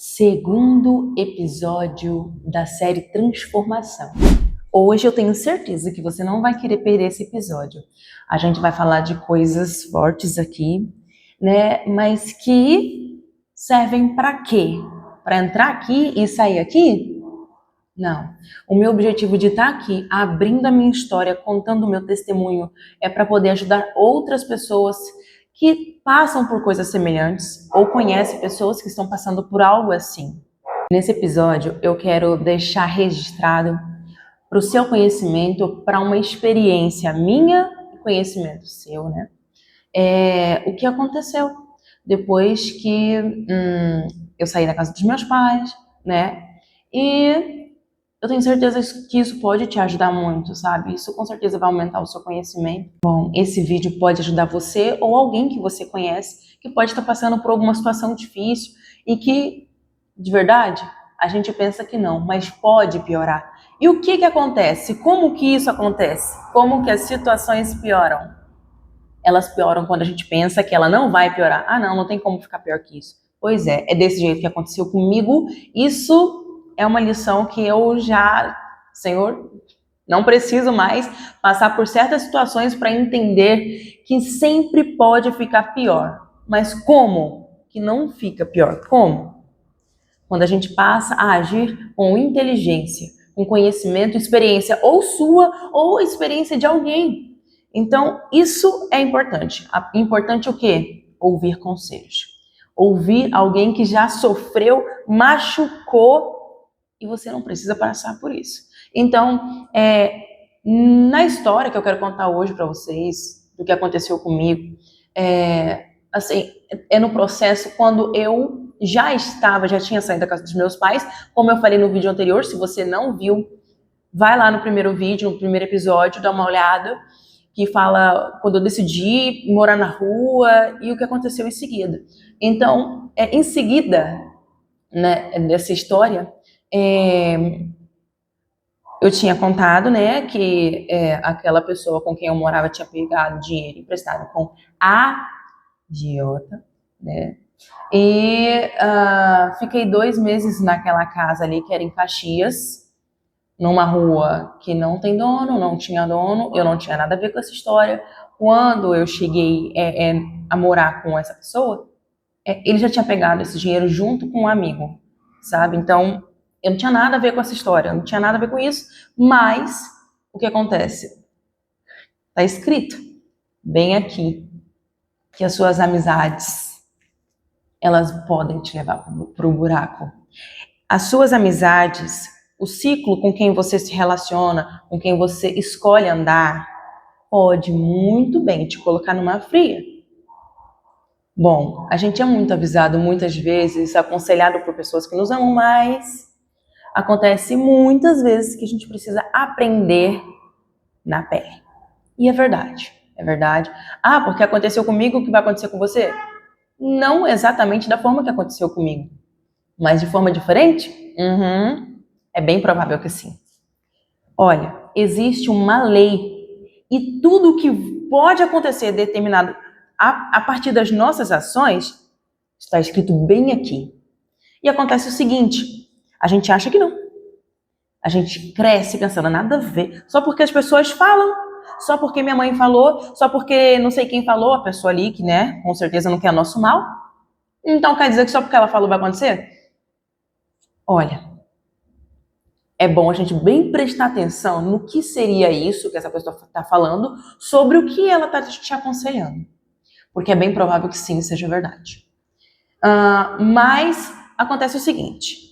Segundo episódio da série Transformação. Hoje eu tenho certeza que você não vai querer perder esse episódio. A gente vai falar de coisas fortes aqui, né? Mas que servem para quê? Para entrar aqui e sair aqui? Não. O meu objetivo de estar aqui, abrindo a minha história, contando o meu testemunho, é para poder ajudar outras pessoas que passam por coisas semelhantes ou conhecem pessoas que estão passando por algo assim. Nesse episódio, eu quero deixar registrado para o seu conhecimento, para uma experiência minha e conhecimento seu, né? O que aconteceu depois que eu saí da casa dos meus pais, né? E eu tenho certeza que isso pode te ajudar muito, sabe? Isso com certeza vai aumentar o seu conhecimento. Bom, esse vídeo pode ajudar você ou alguém que você conhece que pode estar passando por alguma situação difícil e que, de verdade, a gente pensa que não, mas pode piorar. E o que acontece? Como que isso acontece? Como que as situações pioram? Elas pioram quando a gente pensa que ela não vai piorar. Ah, não tem como ficar pior que isso. Pois é desse jeito que aconteceu comigo. Isso é uma lição que eu já, Senhor, não preciso mais passar por certas situações para entender que sempre pode ficar pior. Mas como que não fica pior? Como? Quando a gente passa a agir com inteligência, com conhecimento, experiência ou sua ou experiência de alguém. Então, isso é importante. Importante o quê? Ouvir conselhos. Ouvir alguém que já sofreu, machucou e você não precisa passar por isso. Então, na história que eu quero contar hoje para vocês, do que aconteceu comigo, é no processo quando eu já tinha saído da casa dos meus pais, como eu falei no vídeo anterior. Se você não viu, vai lá no primeiro vídeo, no primeiro episódio, dá uma olhada, que fala quando eu decidi morar na rua e o que aconteceu em seguida. Então, em seguida, né, dessa história, eu tinha contado, né, que aquela pessoa com quem eu morava tinha pegado dinheiro emprestado com a idiota, né, e fiquei 2 meses naquela casa ali, que era em Caxias, numa rua que não tem dono, não tinha dono, eu não tinha nada a ver com essa história. Quando eu cheguei a morar com essa pessoa, ele já tinha pegado esse dinheiro junto com um amigo, sabe? Então, eu não tinha nada a ver com essa história, eu não tinha nada a ver com isso, mas o que acontece? Tá escrito bem aqui que as suas amizades, elas podem te levar pro buraco. As suas amizades, o ciclo com quem você se relaciona, com quem você escolhe andar, pode muito bem te colocar numa fria. Bom, a gente é muito avisado muitas vezes, aconselhado por pessoas que nos amam, mas acontece muitas vezes que a gente precisa aprender na pele. E é verdade, é verdade. Ah, porque aconteceu comigo, o que vai acontecer com você? Não exatamente da forma que aconteceu comigo, mas de forma diferente? É bem provável que sim. Olha, existe uma lei e tudo que pode acontecer determinado a partir das nossas ações está escrito bem aqui. E acontece o seguinte, a gente acha que não. A gente cresce pensando, nada a ver. Só porque as pessoas falam, só porque minha mãe falou, só porque não sei quem falou, a pessoa ali que, né, com certeza não quer nosso mal. Então quer dizer que só porque ela falou vai acontecer? Olha, é bom a gente bem prestar atenção no que seria isso que essa pessoa está falando, sobre o que ela está te aconselhando. Porque é bem provável que sim, seja verdade. Mas acontece o seguinte,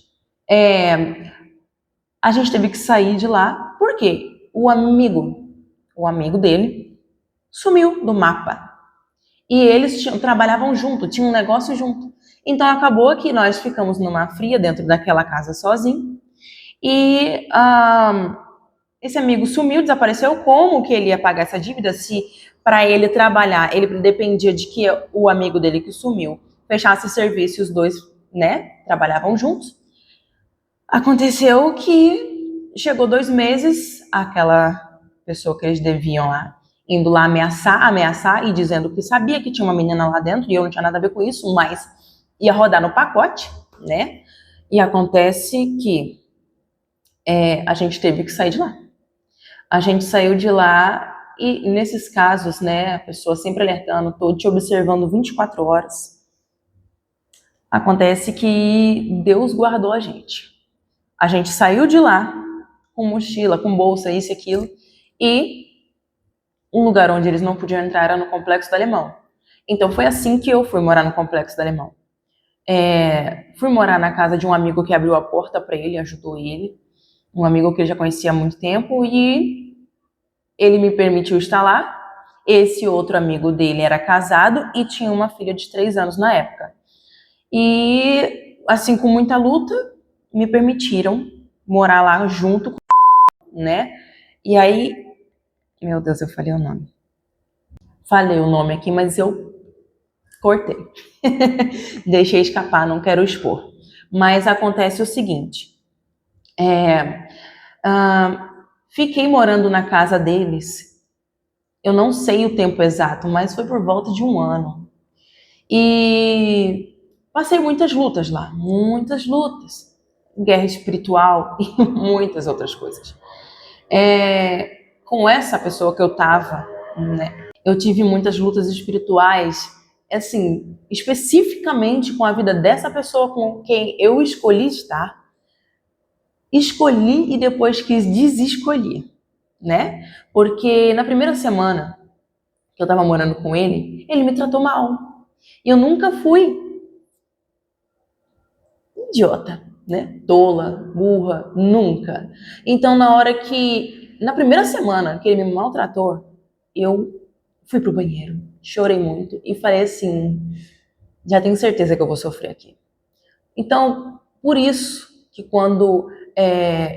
a gente teve que sair de lá, porque o amigo dele sumiu do mapa. E eles trabalhavam junto, tinham um negócio junto. Então acabou que nós ficamos numa fria dentro daquela casa sozinho. E esse amigo sumiu, desapareceu. Como que ele ia pagar essa dívida se para ele trabalhar, ele dependia de que o amigo dele que sumiu fechasse serviço e os dois, né, trabalhavam juntos? Aconteceu que chegou 2 meses, aquela pessoa que eles deviam lá, indo lá ameaçar e dizendo que sabia que tinha uma menina lá dentro, e eu não tinha nada a ver com isso, mas ia rodar no pacote. né? E acontece que a gente teve que sair de lá. A gente saiu de lá e nesses casos, né, a pessoa sempre alertando, tô te observando 24 horas. Acontece que Deus guardou a gente. A gente saiu de lá com mochila, com bolsa, isso e aquilo, e um lugar onde eles não podiam entrar era no Complexo do Alemão. Então foi assim que eu fui morar no Complexo do Alemão. Fui morar na casa de um amigo que abriu a porta para ele, ajudou ele, um amigo que eu já conhecia há muito tempo, e ele me permitiu estar lá. Esse outro amigo dele era casado e tinha uma filha de 3 anos na época. E, assim, com muita luta, me permitiram morar lá junto, né? E aí, meu Deus, eu falei o nome. Falei o nome aqui, mas eu cortei. Deixei escapar, não quero expor. Mas acontece o seguinte. Fiquei morando na casa deles. Eu não sei o tempo exato, mas foi por volta de 1 ano. E passei muitas lutas lá, muitas lutas. Guerra espiritual e muitas outras coisas. Com essa pessoa que eu tava, né, eu tive muitas lutas espirituais, assim, especificamente com a vida dessa pessoa com quem eu escolhi estar. Escolhi e depois quis desescolher, né? Porque na primeira semana que eu tava morando com ele me tratou mal. E eu nunca fui idiota, né? Tola, burra, nunca. Então, na primeira semana que ele me maltratou, eu fui pro banheiro, chorei muito e falei assim, já tenho certeza que eu vou sofrer aqui. Então, por isso que quando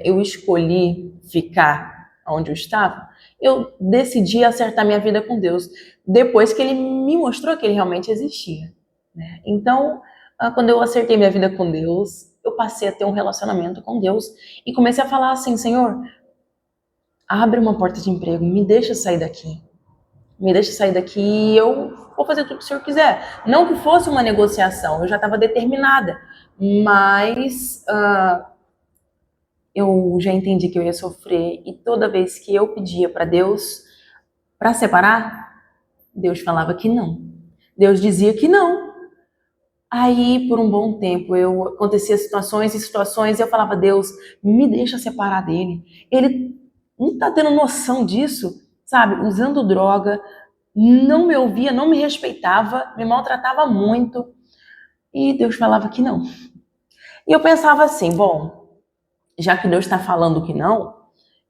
eu escolhi ficar onde eu estava, eu decidi acertar minha vida com Deus, depois que ele me mostrou que ele realmente existia, né? Então, quando eu acertei minha vida com Deus, eu passei a ter um relacionamento com Deus e comecei a falar assim, Senhor, abre uma porta de emprego, me deixa sair daqui. Me deixa sair daqui e eu vou fazer tudo que o Senhor quiser. Não que fosse uma negociação, eu já estava determinada, mas eu já entendi que eu ia sofrer e toda vez que eu pedia para Deus para separar, Deus falava que não. Deus dizia que não. Aí, por um bom tempo, acontecia situações e situações e eu falava, Deus, me deixa separar dele. Ele não tá tendo noção disso, sabe? Usando droga, não me ouvia, não me respeitava, me maltratava muito. E Deus falava que não. E eu pensava assim, bom, já que Deus está falando que não,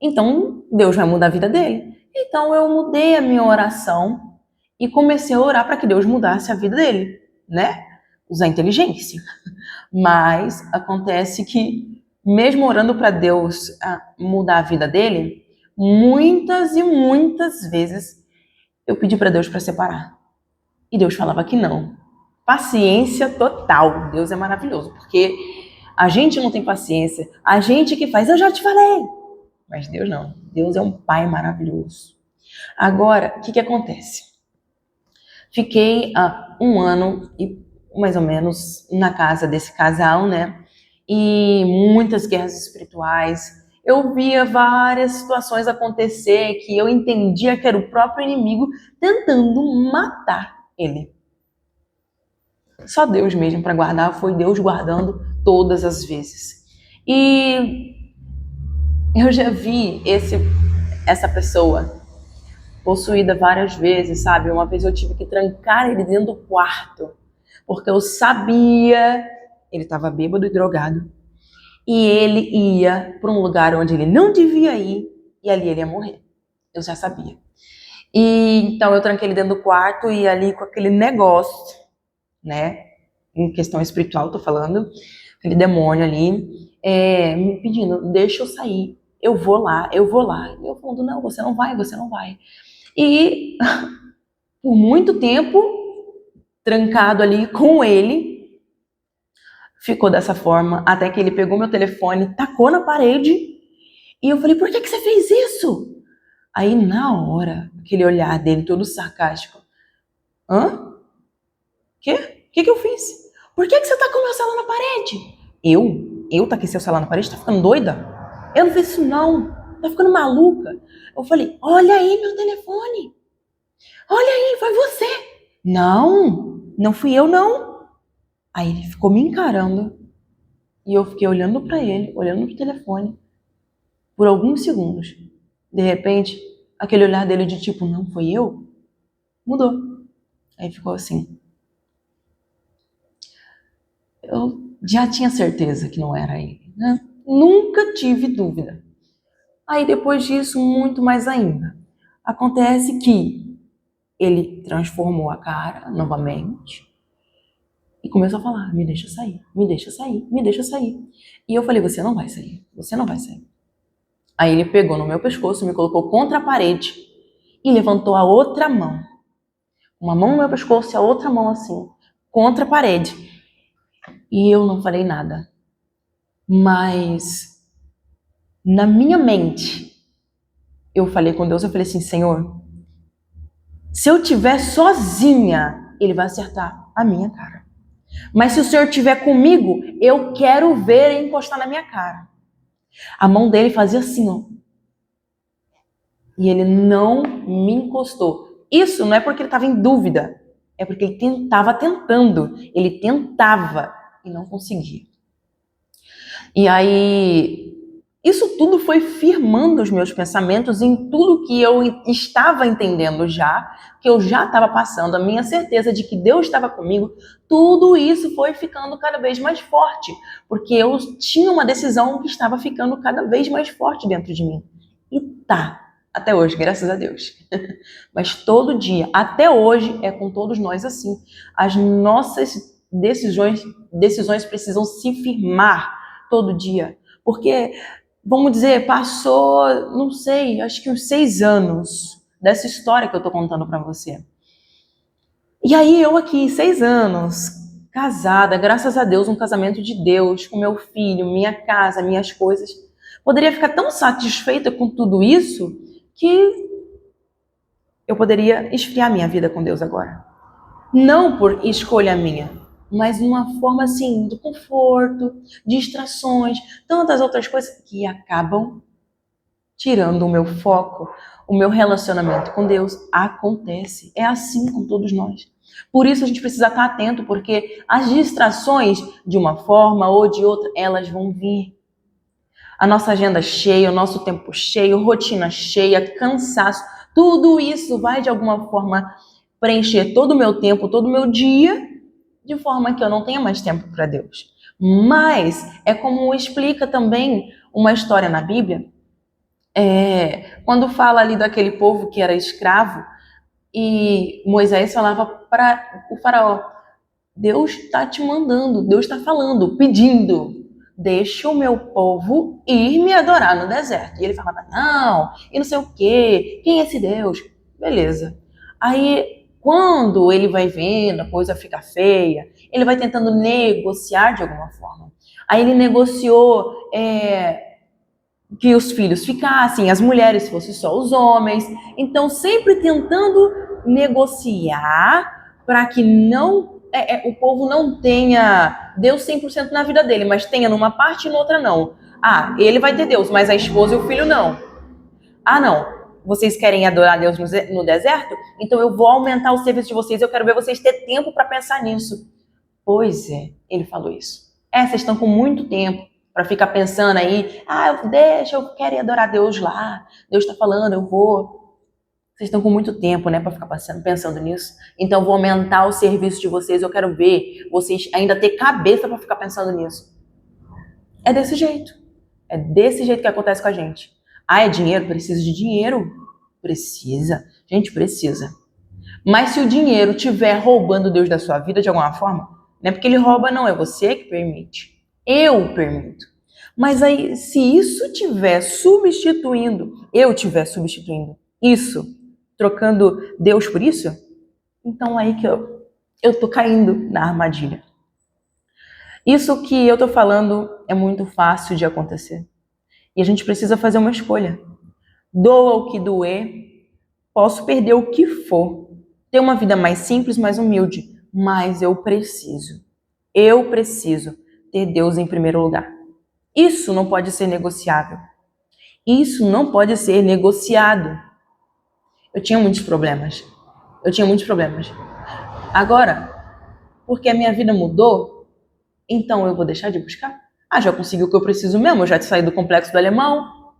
então Deus vai mudar a vida dele. Então eu mudei a minha oração e comecei a orar para que Deus mudasse a vida dele, né? Usar inteligência. Mas acontece que, mesmo orando para Deus mudar a vida dele, muitas e muitas vezes eu pedi para Deus para separar. E Deus falava que não. Paciência total. Deus é maravilhoso, porque a gente não tem paciência. A gente que faz, eu já te falei. Mas Deus não. Deus é um pai maravilhoso. Agora, o que acontece? Fiquei há 1 ano e mais ou menos na casa desse casal, né? E muitas guerras espirituais. Eu via várias situações acontecer que eu entendia que era o próprio inimigo tentando matar ele. Só Deus mesmo para guardar, foi Deus guardando todas as vezes. E eu já vi essa pessoa possuída várias vezes, sabe? Uma vez eu tive que trancar ele dentro do quarto, porque eu sabia, ele estava bêbado e drogado, e ele ia para um lugar onde ele não devia ir, e ali ele ia morrer. Eu já sabia. E então eu tranquei ele dentro do quarto e ali com aquele negócio, né? Em questão espiritual, tô falando, aquele demônio ali, me pedindo, deixa eu sair, eu vou lá. E eu falando, não, você não vai. E por muito tempo, trancado ali com ele, ficou dessa forma, até que ele pegou meu telefone, tacou na parede, e eu falei, por que você fez isso? Aí, na hora, aquele olhar dele todo sarcástico, hã? O que eu fiz? Por que você tacou meu celular na parede? Eu taquei seu celular na parede? Tá ficando doida? Eu não fiz isso não. Tá ficando maluca? Eu falei, olha aí meu telefone. Olha aí, foi você. Não fui eu não. Aí ele ficou me encarando e eu fiquei olhando pra ele, olhando pro telefone por alguns segundos. De repente, aquele olhar dele de tipo, não foi eu, mudou. Aí ficou assim. Eu já tinha certeza que não era ele, né? Nunca tive dúvida. Aí depois disso, muito mais ainda. Acontece que ele transformou a cara novamente e começou a falar, me deixa sair, me deixa sair, me deixa sair. E eu falei, você não vai sair, você não vai sair. Aí ele pegou no meu pescoço, me colocou contra a parede e levantou a outra mão. Uma mão no meu pescoço e a outra mão assim, contra a parede. E eu não falei nada. Mas na minha mente, eu falei com Deus, eu falei assim, Senhor, se eu estiver sozinha, Ele vai acertar a minha cara. Mas se o Senhor estiver comigo, eu quero ver Ele encostar na minha cara. A mão dele fazia assim, ó. E ele não me encostou. Isso não é porque ele estava em dúvida, é porque ele estava tentando. Ele tentava e não conseguia. E aí, isso tudo foi firmando os meus pensamentos em tudo que eu estava entendendo já, que eu já estava passando, a minha certeza de que Deus estava comigo, tudo isso foi ficando cada vez mais forte, porque eu tinha uma decisão que estava ficando cada vez mais forte dentro de mim. E tá, até hoje, graças a Deus. Mas todo dia, até hoje, é com todos nós assim. As nossas decisões precisam se firmar todo dia. Porque, vamos dizer, passou, não sei, acho que uns 6 anos dessa história que eu tô contando pra você. E aí eu aqui, 6 anos, casada, graças a Deus, um casamento de Deus, com meu filho, minha casa, minhas coisas. Poderia ficar tão satisfeita com tudo isso que eu poderia esfriar minha vida com Deus agora. Não por escolha minha, mas numa forma assim, do conforto, distrações, tantas outras coisas que acabam tirando o meu foco, o meu relacionamento com Deus. Acontece, é assim com todos nós. Por isso a gente precisa estar atento, porque as distrações, de uma forma ou de outra, elas vão vir. A nossa agenda cheia, o nosso tempo cheio, rotina cheia, cansaço, tudo isso vai de alguma forma preencher todo o meu tempo, todo o meu dia, de forma que eu não tenha mais tempo para Deus. Mas é como explica também uma história na Bíblia, quando fala ali daquele povo que era escravo e Moisés falava para o faraó, Deus está te mandando, Deus está falando, pedindo, deixa o meu povo ir me adorar no deserto. E ele falava, não, e não sei o quê, quem é esse Deus? Beleza. Aí, quando ele vai vendo a coisa fica feia, ele vai tentando negociar de alguma forma. Aí ele negociou que os filhos ficassem, as mulheres fossem só os homens. Então, sempre tentando negociar para que não o povo não tenha Deus 100% na vida dele, mas tenha numa parte e noutra não. Ah, ele vai ter Deus, mas a esposa e o filho não. Ah, não. Vocês querem adorar Deus no deserto? Então eu vou aumentar o serviço de vocês. Eu quero ver vocês ter tempo para pensar nisso. Pois é, ele falou isso. Vocês estão com muito tempo para ficar pensando aí. Ah, eu quero ir adorar Deus lá. Deus está falando, eu vou. Vocês estão com muito tempo, né, para ficar pensando nisso. Então eu vou aumentar o serviço de vocês. Eu quero ver vocês ainda ter cabeça para ficar pensando nisso. É desse jeito. É desse jeito que acontece com a gente. Ah, é dinheiro? Precisa de dinheiro? Precisa. Gente, precisa. Mas se o dinheiro estiver roubando Deus da sua vida de alguma forma, não é porque ele rouba, não. É você que permite. Eu permito. Mas aí, se isso estiver substituindo, eu estiver substituindo isso, trocando Deus por isso, então aí que eu tô caindo na armadilha. Isso que eu tô falando é muito fácil de acontecer. E a gente precisa fazer uma escolha. Doa o que doer, posso perder o que for. Ter uma vida mais simples, mais humilde, mas eu preciso. Eu preciso ter Deus em primeiro lugar. Isso não pode ser negociável. Isso não pode ser negociado. Eu tinha muitos problemas. Agora, porque a minha vida mudou, então eu vou deixar de buscar? Já consegui o que eu preciso mesmo, eu já saí do complexo do alemão.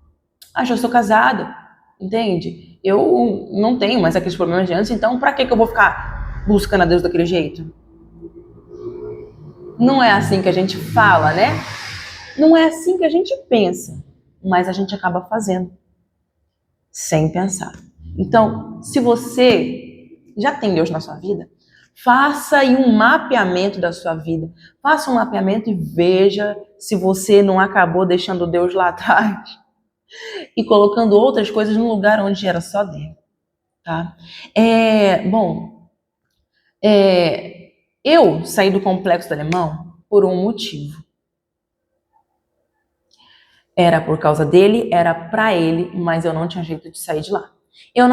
Já sou casada, entende? Eu não tenho mais aqueles problemas de antes, então pra que eu vou ficar buscando a Deus daquele jeito? Não é assim que a gente fala, né? Não é assim que a gente pensa, mas a gente acaba fazendo, sem pensar. Então, se você já tem Deus na sua vida, faça aí um mapeamento da sua vida. Faça um mapeamento e veja se você não acabou deixando Deus lá atrás e colocando outras coisas no lugar onde era só Deus, tá? Eu saí do complexo do alemão por um motivo. Era por causa dele, era pra ele, mas eu não tinha jeito de sair de lá. Eu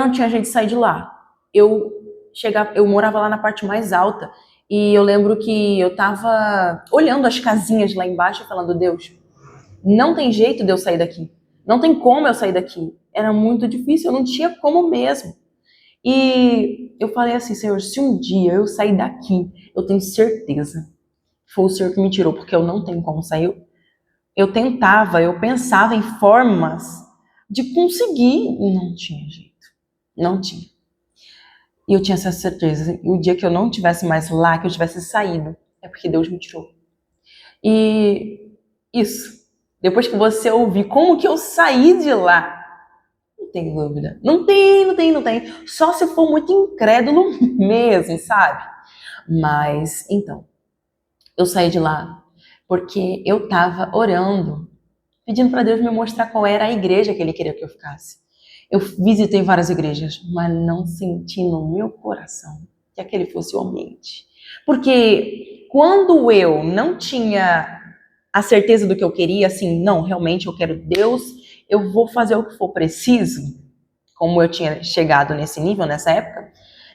morava lá na parte mais alta e eu lembro que eu tava olhando as casinhas lá embaixo falando, Deus, não tem jeito de eu sair daqui. Não tem como eu sair daqui. Era muito difícil, eu não tinha como mesmo. E eu falei assim, Senhor, se um dia eu sair daqui, eu tenho certeza que foi o Senhor que me tirou, porque eu não tenho como sair. Eu pensava em formas de conseguir, e não tinha jeito. Não tinha. E eu tinha essa certeza. E o dia que eu não estivesse mais lá, que eu tivesse saído, é porque Deus me tirou. E isso. Depois que você ouvir como que eu saí de lá, não tem dúvida. Não tem. Só se for muito incrédulo mesmo, sabe? Mas, então, eu saí de lá porque eu tava orando, pedindo para Deus me mostrar qual era a igreja que Ele queria que eu ficasse. Eu visitei várias igrejas, mas não senti no meu coração que aquele fosse o ambiente. Porque quando eu não tinha a certeza do que eu queria, assim, não, realmente eu quero Deus, eu vou fazer o que for preciso, como eu tinha chegado nesse nível, nessa época,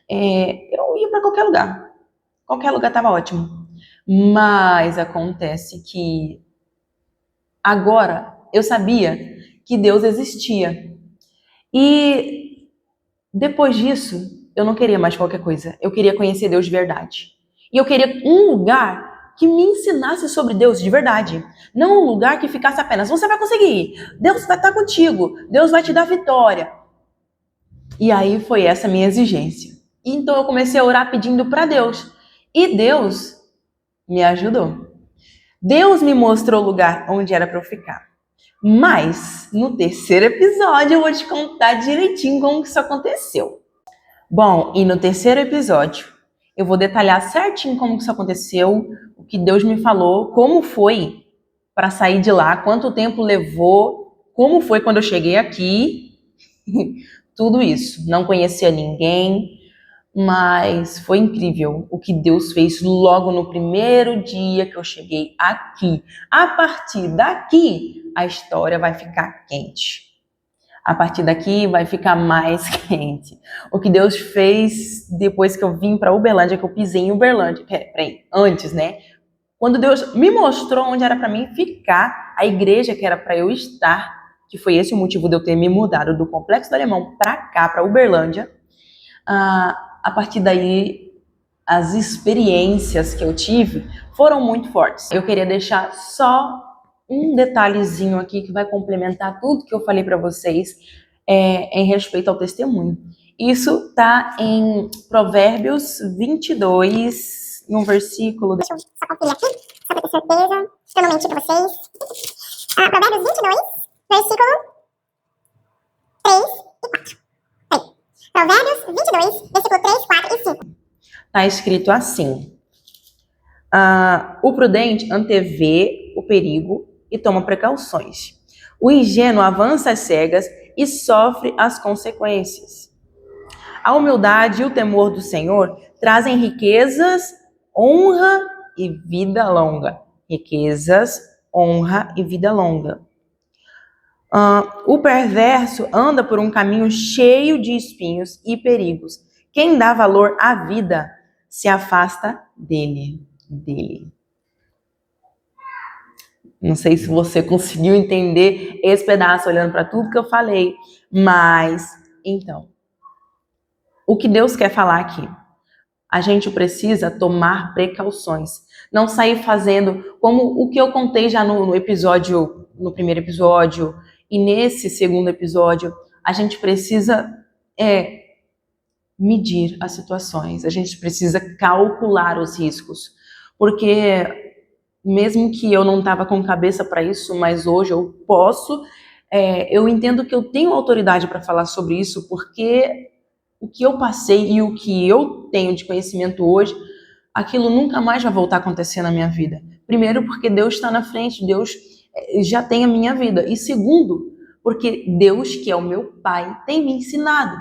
eu ia para qualquer lugar. Qualquer lugar estava ótimo. Mas acontece que agora eu sabia que Deus existia. E depois disso, eu não queria mais qualquer coisa. Eu queria conhecer Deus de verdade. E eu queria um lugar que me ensinasse sobre Deus de verdade. Não um lugar que ficasse apenas, você vai conseguir, Deus vai estar contigo, Deus vai te dar vitória. E aí foi essa minha exigência. Então eu comecei a orar pedindo para Deus. E Deus me ajudou. Deus me mostrou o lugar onde era para eu ficar. Mas, no terceiro episódio, eu vou te contar direitinho como que isso aconteceu. Bom, e no terceiro episódio, eu vou detalhar certinho como que isso aconteceu, o que Deus me falou, como foi para sair de lá, quanto tempo levou, como foi quando eu cheguei aqui, tudo isso. Não conhecia ninguém, mas foi incrível o que Deus fez logo no primeiro dia que eu cheguei aqui. A partir daqui, a história vai ficar quente. A partir daqui vai ficar mais quente. O que Deus fez depois que eu vim para Uberlândia, que eu pisei em Uberlândia. Antes, né? Quando Deus me mostrou onde era para mim ficar, a igreja que era para eu estar, que foi esse o motivo de eu ter me mudado do Complexo do Alemão para cá, para Uberlândia. A partir daí, as experiências que eu tive foram muito fortes. Eu queria deixar só um detalhezinho aqui que vai complementar tudo que eu falei para vocês em respeito ao testemunho. Isso está em Provérbios 22, no versículo... Deixa eu só conferir aqui, só para ter certeza, para não mentir para vocês. Provérbios 22, versículo 3 e 4. Provérbios 22, versículo 3, 4 e 5. Está escrito assim: o prudente antevê o perigo e toma precauções. O ingênuo avança às cegas e sofre as consequências. A humildade e o temor do Senhor trazem riquezas, honra e vida longa. Riquezas, honra e vida longa. O perverso anda por um caminho cheio de espinhos e perigos. Quem dá valor à vida se afasta dele. Não sei se você conseguiu entender esse pedaço olhando para tudo que eu falei, mas então, o que Deus quer falar aqui? A gente precisa tomar precauções, não sair fazendo como o que eu contei já no primeiro episódio e nesse segundo episódio. A gente precisa medir as situações, a gente precisa calcular os riscos, porque mesmo que eu não estava com cabeça para isso, mas hoje eu posso, eu entendo que eu tenho autoridade para falar sobre isso, porque o que eu passei e o que eu tenho de conhecimento hoje, aquilo nunca mais vai voltar a acontecer na minha vida. Primeiro, porque Deus está na frente, Deus já tem a minha vida. E segundo, porque Deus, que é o meu Pai, tem me ensinado.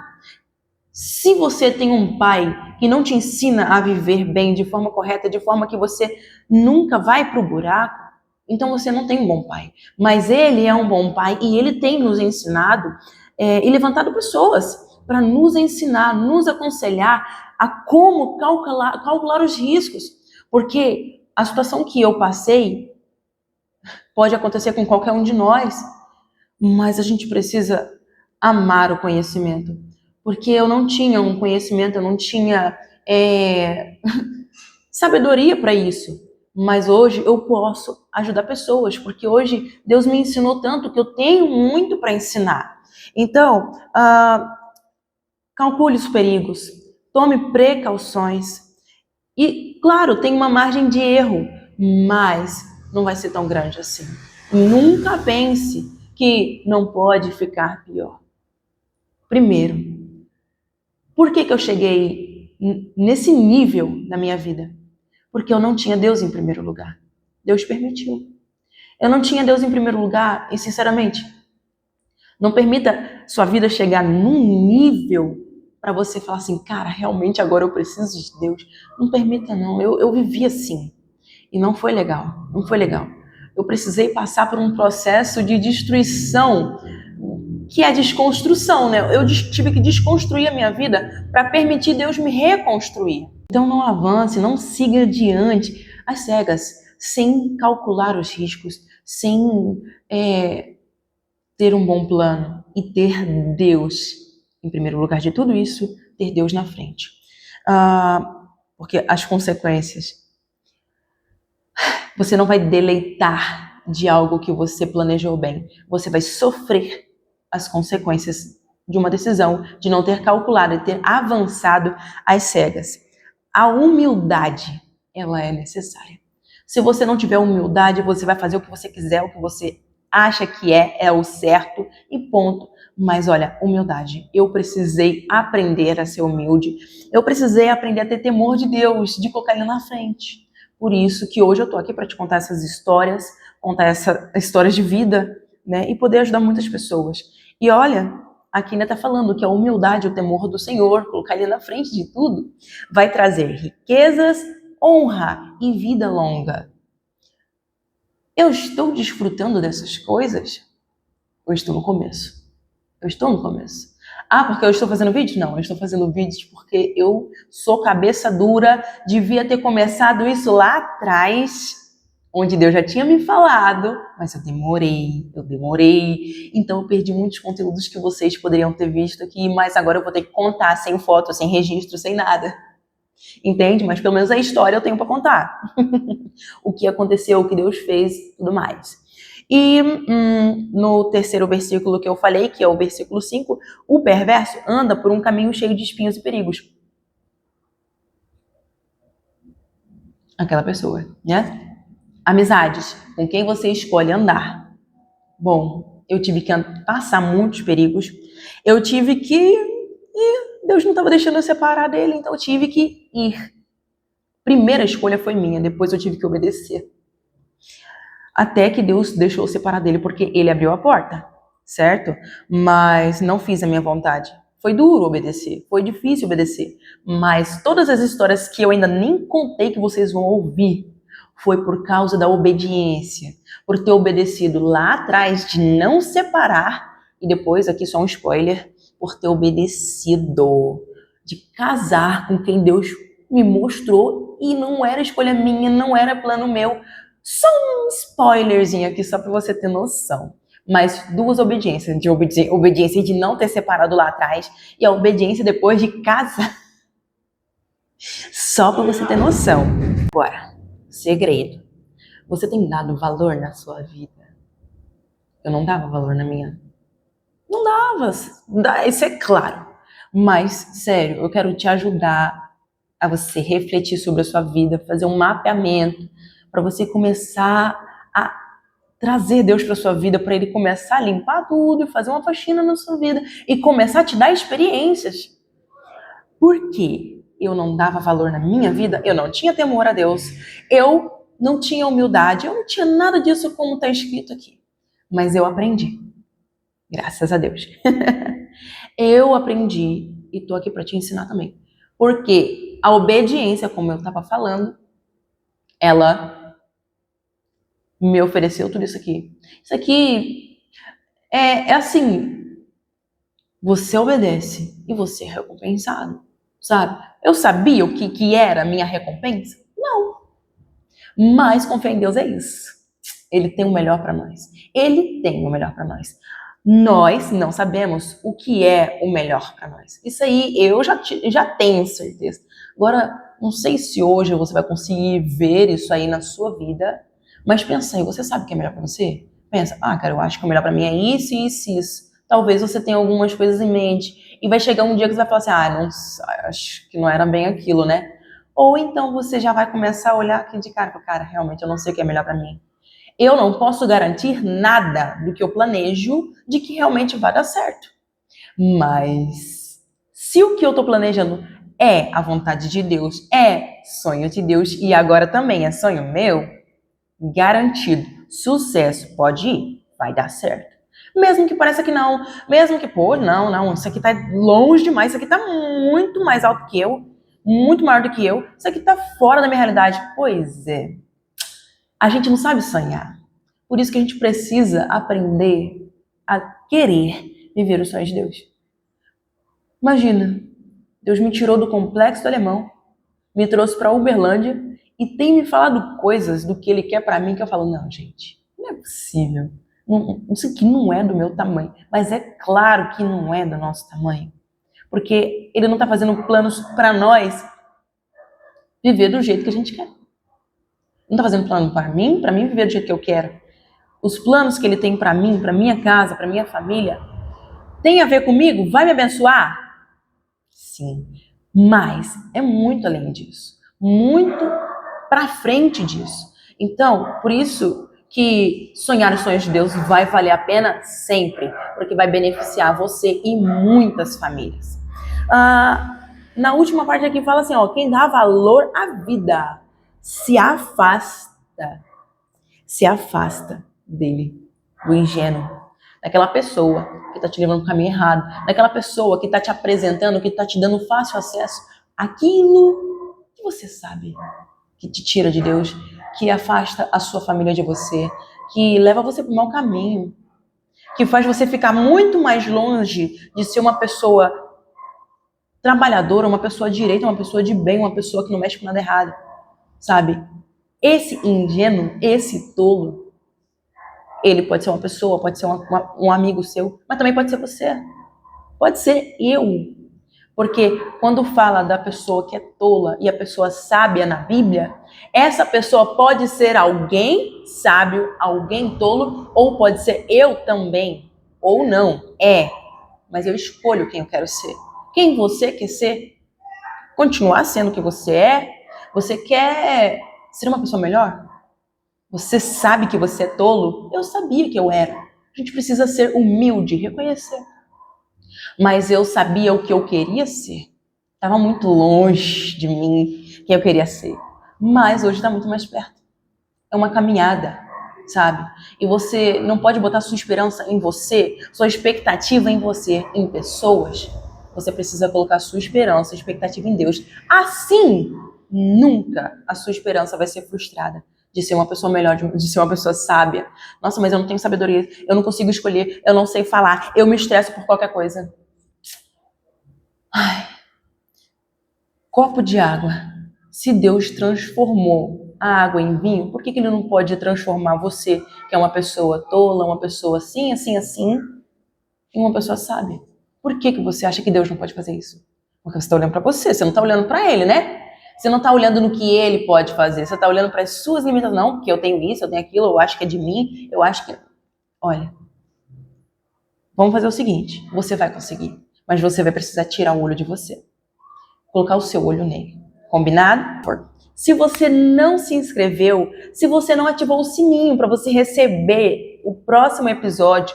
Se você tem um pai que não te ensina a viver bem de forma correta, de forma que você nunca vai para o buraco, então você não tem um bom pai. Mas ele é um bom pai e ele tem nos ensinado e levantado pessoas para nos ensinar, nos aconselhar a como calcular os riscos. Porque a situação que eu passei pode acontecer com qualquer um de nós, mas a gente precisa amar o conhecimento. Porque eu não tinha um conhecimento, eu não tinha sabedoria para isso. Mas hoje eu posso ajudar pessoas, porque hoje Deus me ensinou tanto que eu tenho muito para ensinar. Então, calcule os perigos, tome precauções. E, claro, tem uma margem de erro, mas não vai ser tão grande assim. Nunca pense que não pode ficar pior. Primeiro, por que eu cheguei nesse nível na minha vida? Porque eu não tinha Deus em primeiro lugar. Deus permitiu. Eu não tinha Deus em primeiro lugar e, sinceramente, não permita sua vida chegar num nível para você falar assim, cara, realmente agora eu preciso de Deus. Não permita, não. Eu vivi assim e não foi legal. Não foi legal. Eu precisei passar por um processo de destruição, que é a desconstrução, né? Eu tive que desconstruir a minha vida para permitir Deus me reconstruir. Então não avance, não siga adiante às cegas, sem calcular os riscos, sem ter um bom plano e ter Deus em primeiro lugar de tudo isso, ter Deus na frente. Porque as consequências, você não vai deleitar de algo que você planejou bem, você vai sofrer as consequências de uma decisão, de não ter calculado, de ter avançado às cegas. A humildade, ela é necessária. Se você não tiver humildade, você vai fazer o que você quiser, o que você acha que é o certo e ponto. Mas olha, humildade. Eu precisei aprender a ser humilde. Eu precisei aprender a ter temor de Deus, de colocar Ele na frente. Por isso que hoje eu tô aqui para te contar essas histórias, contar essas histórias de vida, né? E poder ajudar muitas pessoas. E olha, aqui ainda está falando que a humildade, o temor do Senhor, colocar Ele na frente de tudo, vai trazer riquezas, honra e vida longa. Eu estou desfrutando dessas coisas? Eu estou no começo. Eu estou no começo. Porque eu estou fazendo vídeo? Não, eu estou fazendo vídeos porque eu sou cabeça dura, devia ter começado isso lá atrás, onde Deus já tinha me falado, mas eu demorei. Então eu perdi muitos conteúdos que vocês poderiam ter visto aqui, mas agora eu vou ter que contar sem foto, sem registro, sem nada. Entende? Mas pelo menos a história eu tenho para contar. O que aconteceu, o que Deus fez, tudo mais. E no terceiro versículo que eu falei, que é o versículo 5, o perverso anda por um caminho cheio de espinhos e perigos. Aquela pessoa, né? Amizades, com quem você escolhe andar. Bom, eu tive que passar muitos perigos. Eu tive que ir. Deus não estava deixando eu separar dele, então eu tive que ir. Primeira escolha foi minha, depois eu tive que obedecer. Até que Deus deixou eu separar dele, porque ele abriu a porta, certo? Mas não fiz a minha vontade. Foi duro obedecer, foi difícil obedecer. Mas todas as histórias que eu ainda nem contei que vocês vão ouvir, foi por causa da obediência. Por ter obedecido lá atrás de não separar, e depois, aqui só um spoiler, por ter obedecido, de casar com quem Deus me mostrou, e não era escolha minha, não era plano meu, Só um spoilerzinho aqui, só para você ter noção. Mas duas obediências, de obediência de não ter separado lá atrás e a obediência depois de casar. Só para você ter noção. Agora, segredo. Você tem dado valor na sua vida? Eu não dava valor na minha. Não dava. Isso é claro. Mas, sério, eu quero te ajudar a você refletir sobre a sua vida, fazer um mapeamento para você começar a trazer Deus para sua vida, para Ele começar a limpar tudo e fazer uma faxina na sua vida e começar a te dar experiências. Por quê? Eu não dava valor na minha vida, eu não tinha temor a Deus, eu não tinha humildade, eu não tinha nada disso como está escrito aqui. Mas eu aprendi. Graças a Deus. Eu aprendi e tô aqui para te ensinar também. Porque a obediência, como eu estava falando, ela me ofereceu tudo isso aqui. Isso aqui é assim, você obedece e você é recompensado, sabe? Eu sabia o que era a minha recompensa? Não. Mas confiar em Deus é isso. Ele tem o melhor para nós. Ele tem o melhor para nós. Nós não sabemos o que é o melhor para nós. Isso aí eu já tenho certeza. Agora, não sei se hoje você vai conseguir ver isso aí na sua vida, mas pensa aí, você sabe o que é melhor para você? Pensa, cara, eu acho que o melhor para mim é isso, isso, isso. Talvez você tenha algumas coisas em mente e vai chegar um dia que você vai falar assim, não, acho que não era bem aquilo, né? Ou então você já vai começar a olhar aqui de cara, realmente eu não sei o que é melhor para mim. Eu não posso garantir nada do que eu planejo de que realmente vai dar certo. Mas se o que eu estou planejando é a vontade de Deus, é sonho de Deus e agora também é sonho meu, garantido, sucesso, pode ir, vai dar certo. Mesmo que pareça que não, mesmo que, não, isso aqui tá longe demais, isso aqui tá muito mais alto que eu, muito maior do que eu, isso aqui tá fora da minha realidade. Pois é. A gente não sabe sonhar. Por isso que a gente precisa aprender a querer viver os sonhos de Deus. Imagina, Deus me tirou do Complexo do Alemão, me trouxe para Uberlândia e tem me falado coisas do que Ele quer para mim que eu falo, não, gente, não é possível. Isso aqui não é do meu tamanho. Mas é claro que não é do nosso tamanho. Porque Ele não está fazendo planos para nós viver do jeito que a gente quer. Não está fazendo plano para mim viver do jeito que eu quero. Os planos que Ele tem para mim, para minha casa, para minha família, tem a ver comigo? Vai me abençoar? Sim. Mas é muito além disso. Muito para frente disso. Então, por isso que sonhar os sonhos de Deus vai valer a pena sempre. Porque vai beneficiar você e muitas famílias. Na última parte aqui fala assim, quem dá valor à vida se afasta dele, do ingênuo, daquela pessoa que está te levando para o caminho errado, daquela pessoa que está te apresentando, que está te dando fácil acesso àquilo que você sabe, que te tira de Deus, que afasta a sua família de você, que leva você para o mau caminho, que faz você ficar muito mais longe de ser uma pessoa trabalhadora, uma pessoa direita, uma pessoa de bem, uma pessoa que não mexe com nada errado, sabe? Esse ingênuo, esse tolo, ele pode ser uma pessoa, pode ser um amigo seu, mas também pode ser você. Pode ser eu. Porque quando fala da pessoa que é tola e a pessoa sábia na Bíblia, essa pessoa pode ser alguém sábio, alguém tolo, ou pode ser eu também, ou não. Mas eu escolho quem eu quero ser. Quem você quer ser? Continuar sendo o que você é? Você quer ser uma pessoa melhor? Você sabe que você é tolo? Eu sabia que eu era. A gente precisa ser humilde, reconhecer. Mas eu sabia o que eu queria ser. Estava muito longe de mim quem eu queria ser. Mas hoje está muito mais perto. É uma caminhada, sabe? E você não pode botar sua esperança em você, sua expectativa em você, em pessoas. Você precisa colocar sua esperança, expectativa em Deus. Assim, nunca a sua esperança vai ser frustrada de ser uma pessoa melhor, de ser uma pessoa sábia. Nossa, mas eu não tenho sabedoria, eu não consigo escolher, eu não sei falar, eu me estresso por qualquer coisa. Copo de água. Se Deus transformou a água em vinho, por que ele não pode transformar você, que é uma pessoa tola, uma pessoa assim, assim, assim, em uma pessoa sábia? Por que você acha que Deus não pode fazer isso? Porque você está olhando para você não está olhando para ele, né? Você não está olhando no que ele pode fazer, você está olhando para as suas limitações. Não, porque eu tenho isso, eu tenho aquilo, eu acho que é de mim, eu acho que... Olha, vamos fazer o seguinte, você vai conseguir, mas você vai precisar tirar o olho de você, colocar o seu olho nele. Combinado? Se você não se inscreveu, se você não ativou o sininho para você receber o próximo episódio,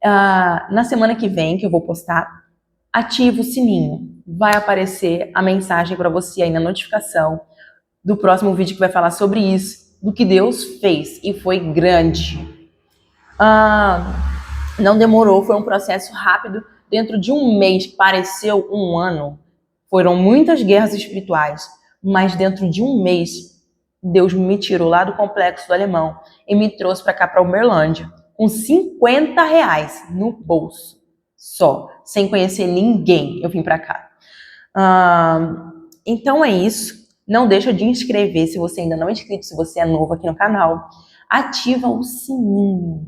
na semana que vem, que eu vou postar, ativa o sininho. Vai aparecer a mensagem para você aí na notificação do próximo vídeo que vai falar sobre isso, do que Deus fez, e foi grande. Não demorou, foi um processo rápido. Dentro de um mês, pareceu um ano. Foram muitas guerras espirituais, mas dentro de um mês, Deus me tirou lá do Complexo do Alemão e me trouxe para cá, para Uberlândia, com R$50 no bolso, só, sem conhecer ninguém, eu vim para cá. Então é isso. Não deixa de inscrever se você ainda não é inscrito, se você é novo aqui no canal. Ativa o sininho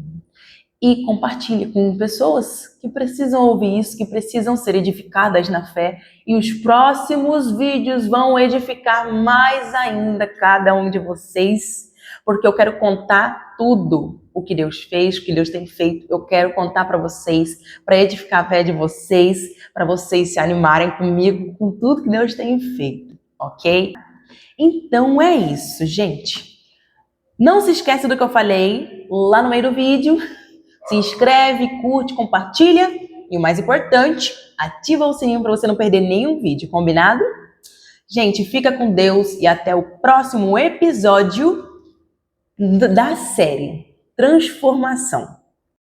e compartilhe com pessoas que precisam ouvir isso, que precisam ser edificadas na fé. E os próximos vídeos vão edificar mais ainda cada um de vocês, porque eu quero contar tudo o que Deus fez, o que Deus tem feito. Eu quero contar para vocês, para edificar a fé de vocês, para vocês se animarem comigo, com tudo que Deus tem feito, ok? Então é isso, gente. Não se esquece do que eu falei lá no meio do vídeo. Se inscreve, curte, compartilha e o mais importante, ativa o sininho para você não perder nenhum vídeo, combinado? Gente, fica com Deus e até o próximo episódio da série Transformação.